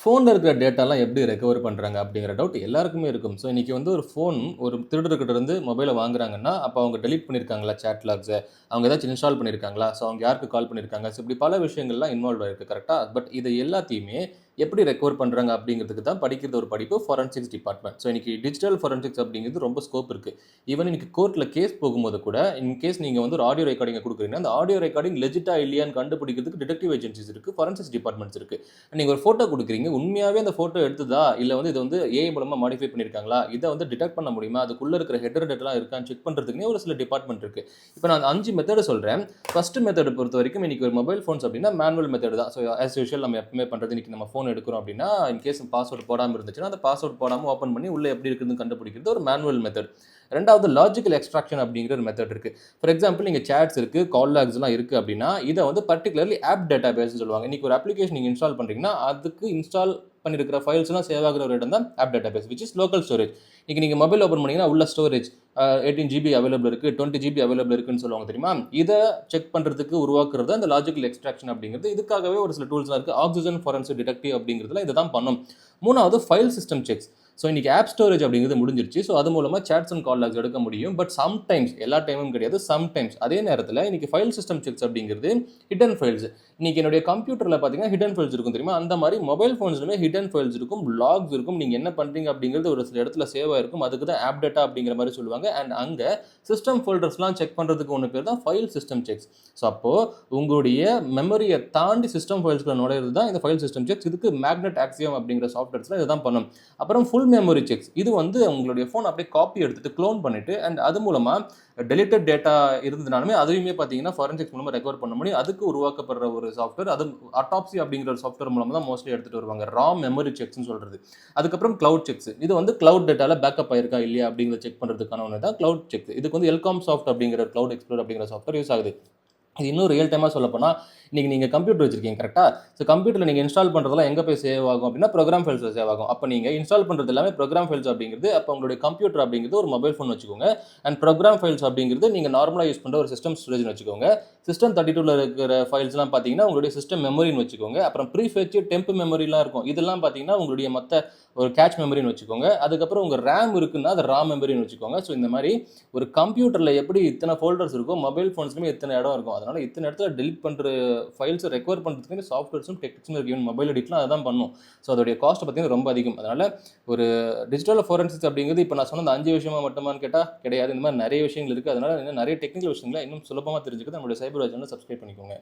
ஃபோன்ல இருக்கிற டேட்டாலாம் எப்படி ரெக்கவர் பண்றாங்க அப்படிங்கிற டவுட் எல்லாருக்குமே இருக்கும். ஸோ இன்னைக்கு வந்து ஒரு ஃபோன் ஒரு திருடர்கிட்ட இருந்து மொபைல வாங்குறாங்கன்னா, அப்ப அவங்க டெலீட் பண்ணியிருக்காங்களா சாட் லாக்ஸ? அவங்க ஏதாச்சும் இன்ஸ்டால் பண்ணியிருக்காங்களா? ஸோ அவங்க யாருக்கு கால் பண்ணியிருக்காங்க? ஸோ இப்படி பல விஷயங்கள்லாம் இன்வால்வ் ஆயிருக்கு கரெக்ட்டா? பட் இது எல்லாத்தையுமே எப்படி ரெக்கவர் பண்றாங்க அப்படிங்கிறதுக்கு தான் படிக்கிறது ஒரு படிப்பு ஃபாரன்சிக்ஸ் டிபார்ட்மெண்ட். ஸோ இன்னைக்கு டிஜிட்டல் ஃபாரன்சிக்ஸ் அப்படிங்கிறது ரொம்ப ஸ்கோப் இருக்கு. ஈவன் இன்னைக்கு கோர்ட்ல கேஸ் போகும்போது கூட, இன் கேஸ் நீங்க வந்து ஒரு ஆடியோ ரெக்கார்டிங்க குடுக்குறீங்கன்னா, அந்த ஆடியோ ரெக்கார்டிங் லெஜிட்டா இல்லையான்னு கண்டுபிடிக்கிறதுக்கு டிடெக்டிவ் ஏஜென்சிஸ் இருக்கு. ஃபாரன்சிக்ஸ் டிபார்ட்மெண்ட்ஸ் இருக்கு. நீங்க ஒரு ஃபோட்டோ குடுக்குறீங்க. உண்மையாவே அந்த ஃபோட்டோ எடுத்ததா? இல்ல வந்து இது வந்து ஏஐ மூலமா மாடிஃபை பண்ணியிருக்காங்களா? இத வந்து டிடெக்ட் பண்ண முடியுமா? அதுக்குள்ள இருக்கிற ஹெடர் டேட்டாலாம் இருக்கான்னு செக் பண்றதுக்குன்னே ஒரு சில டிபார்ட்மெண்ட் இருக்கு. இப்ப நான் அந்த 5 மெத்தட சொல்றேன். ஃபர்ஸ்ட் மெத்தட் பொறுத்தவரைக்கும் இன்னைக்கு ஒரு மொபைல் ஃபோன்ஸ் அப்படின்னா மேனுவல் மெத்தட் தான். ஸோ ஆஸ் யூசுவல் நம்ம எப்பவுமே பண்றது இன்னைக்கு நம்ம ஃபோன் எடுக்கிறோம் அப்படின்னா, இன் கேஸ் பாஸ்வேர்ட் போடாம இருந்துச்சுன்னா, அந்த பாஸ்வேர்ட் போடாம ஓப்பன் பண்ணி உள்ள எப்படி இருக்குதுன்னு கண்டுபிடிக்கிறது ஒரு மேனுவல் மெத்தட். 2வது லாஜிக்கல் எக்ஸ்ட்ராக்ஷன் அப்படிங்கிற ஒரு மெத்தட் இருக்கு. ஃபார் எக்ஸாம்பிள் நீங்க சாட்ஸ் இருக்கு, கால் லாக்ஸ்லாம் இருக்கு அப்படின்னா, இத வந்து பர்ட்டிகுலர்லி ஆப் டேட்டாபேஸ்ன்னு சொல்லுவாங்க. இன்னைக்கு ஒரு அப்ளிகேஷன் நீங்க இன்ஸ்டால் பண்றீங்கன்னா, அதுக்கு இன்ஸ்டால் பண்ணியிருக்கிற ஃபைல்ஸ்லாம் சேவ் ஆகுற ஒரு இடம் தான் of database which is local storage. இன்னைக்கு நீங்க மொபைல் ஓப்பன் பண்ணீங்கன்னா உள்ள ஸ்டோரேஜ் 18 ஜிபி அவைலபிள் இருக்கு, 20 ஜிபி அவைலபிள் இருக்குன்னு சொல்லுவாங்க தெரியுமா? இத செக் பண்றதுக்கு உருவாக்குறது அந்த லாஜிக்கல் எக்ஸ்ட்ராக்ஷன் அப்படிங்கிறது. இதுக்காகவே ஒரு சில டூல்ஸ்லாம் இருக்கு. ஆக்ஸிஜன் ஃபாரன்சிக் டிடெக்டிவ் அப்படிங்கிறதுல இத தான் பண்ணும். 3வது ஃபைல் சிஸ்டம் செக்ஸ். ஸோ இன்னைக்கு ஆப் ஸ்டோரேஜ் அப்படிங்கிறது முடிஞ்சிருச்சு. ஸோ அது மூலமா சாட்ஸ் அண்ட் கால் லாக்ஸ் எடுக்க முடியும். பட் சம்டைம்ஸ், எல்லா டைமும் கிடையாது, சம்டைம்ஸ் அதே நேரத்தில் இன்னைக்கு ஃபைல் சிஸ்டம் செக்ஸ் அப்படிங்கிறது ஹிடன் ஃபைல்ஸ். இன்னைக்கு என்னுடைய கம்ப்யூட்டர்ல பார்த்தீங்கன்னா ஹிடன் ஃபைல்ஸ் இருக்கும் தெரியுமா? அந்த மாதிரி மொபைல் ஃபோன்ஸ்லுமே ஹிடன் ஃபைல்ஸ் இருக்கும், லாக்ஸ் இருக்கும். நீங்க என்ன பண்றீங்க அப்படிங்கிறது ஒரு சில இடத்துல சேவ் ஆயிருக்கும். அதுக்கு தான் ஆப் டேட்டா அப்படிங்கிற மாதிரி சொல்லுவாங்க. அண்ட் அங்க சிஸ்டம் ஃபோல்டர்ஸ்லாம் செக் பண்றதுக்கு ஒன்று பேர் தான் ஃபைல் சிஸ்டம் செக்ஸ். ஸோ அப்போ உங்களுடைய மெமரியை தாண்டி சிஸ்டம் ஃபைல்ஸ்க்குள்ள நுழையிறது தான் இந்த ஃபைல் சிஸ்டம் செக்ஸ். இதுக்கு மேக்னெட் ஆக்சியம் அப்படிங்கிற சாஃப்ட்வேர்ஸ்ல இதை தான் பண்ணும். அப்புறம் ஃபுல் மெமரி செக்ஸ். இது வந்து உங்களுடைய ஃபோன் அப்படியே காப்பி எடுத்துட்டு க்ளோன் பண்ணிட்டு அண்ட் அது மூலமா டெலிட்டட் டேட்டா இருந்ததுனாலுமே அதையுமே பார்த்தீங்கன்னா ஃபாரன்சிக்ஸ் மூலமா ரெக்கவர் பண்ண முடியும். அதுக்கு உருவாக்கப்படுற ஒரு சாஃப்ட்வேர் அது அட்டாப்சி அப்படிங்கிற ஒரு சாஃப்ட்வேர் மூலமா தான் மோஸ்ட்லி எடுத்துட்டு வருவாங்க. ரா மெமரி செக்ஸ்னு சொல்றது. அதுக்கப்புறம் கிளவுட் செக்ஸ். இது வந்து கிளவுட் டேட்டால பேக்கப் ஆயிருக்கா இல்லையா அப்படிங்கிறத செக் பண்றதுக்கான ஒன்று தான் கிளவுட் செக்ஸ். இதுக்கு வந்து எல்காம் சாஃப்ட் அப்படிங்கிற கிளவுட் எக்ஸ்ப்ளோர் அப்படிங்கிற சாஃப்ட்வேர் யூஸ் ஆகுது. இது இன்னும் ரியல் டைமாக சொல்ல போனால் இன்னைக்கு நீங்கள் கம்ப்யூட்டர் வச்சிருக்கீங்க கரெக்டாக. ஸோ கம்ப்யூட்டரில் நீங்கள் இன்ஸ்டால் பண்ணுறதுலாம் எங்கே போய் சேவ் ஆகும் அப்படின்னா ப்ரோக்ராம் ஃபைல்ஸில் சேவ் ஆகும். அப்போ நீங்கள் இன்ஸ்டால் பண்ணுறது எல்லாமே ப்ரோக்ராம் ஃபைல்ஸ் அப்படிங்கிறது. அப்போ உங்களுடைய கம்ப்யூட்டர் அப்படிங்கிறது ஒரு மொபைல் ஃபோன் வச்சுக்கோங்க. அண்ட் ப்ரோக்ராம் ஃபைல்ஸ் அப்படிங்கிறது நீங்கள் நார்மலாக யூஸ் பண்ணுற ஒரு சிஸ்டம் ஸ்டோரேஜ்னு வச்சுக்கோங்க. சிஸ்டம் 32ல இருக்கிற ஃபைல்ஸ்லாம் பார்த்தீங்கன்னா உங்களுடைய சிஸ்டம் மெமரின்னு வச்சுக்கோங்க. அப்புறம் ப்ரீஃபெச் டெம்ப் மெமரிலாம் இருக்கும். இதெல்லாம் பார்த்தீங்கன்னா உங்களுடைய மற்ற ஒரு கேட்ச் மெமரின்னு வச்சுக்கோங்க. அதுக்கப்புறம் உங்கள் ரேம் இருக்குன்னா அது ரா மெமரின்னு வச்சுக்கோங்க. ஸோ இந்த மாதிரி ஒரு கம்ப்யூட்டரில் எப்படி இத்தனை ஃபோல்டர்ஸ் இருக்கும், மொபைல் ஃபோன்ஸ்லுமே இத்தனை இடம் இருக்கும். அதனால இத்தனை இடத்துல டெலிட் பண்ணுற ஃபைல்ஸை ரெக்கவர் பண்ணுறதுக்கு சாஃப்ட்வேர்ஸும் டெக்னிக்ஸும் இருக்கு. ஈவன் மொபைல் எடிட்லாம் அதான் பண்ணும். ஸோ அதோடைய காஸ்ட் பார்த்தீங்கன்னா ரொம்ப அதிகம். அதனால ஒரு டிஜிட்டல் ஃபாரன்சிக்ஸ் அப்படிங்கிறது இப்போ நான் சொன்ன அந்த 5 விஷயமா மட்டுமான்னு கேட்டால் கிடையாது. இந்த மாதிரி நிறைய விஷயங்கள் இருக்குது. அதனால இன்னும் நிறைய டெக்னிக்கல் விஷயங்களை இன்னும் சுலபமாக தெரிஞ்சுக்கிறது நம்மளுடைய சைபர் சேனலை சப்ஸ்கிரைப் பண்ணிக்கோங்க.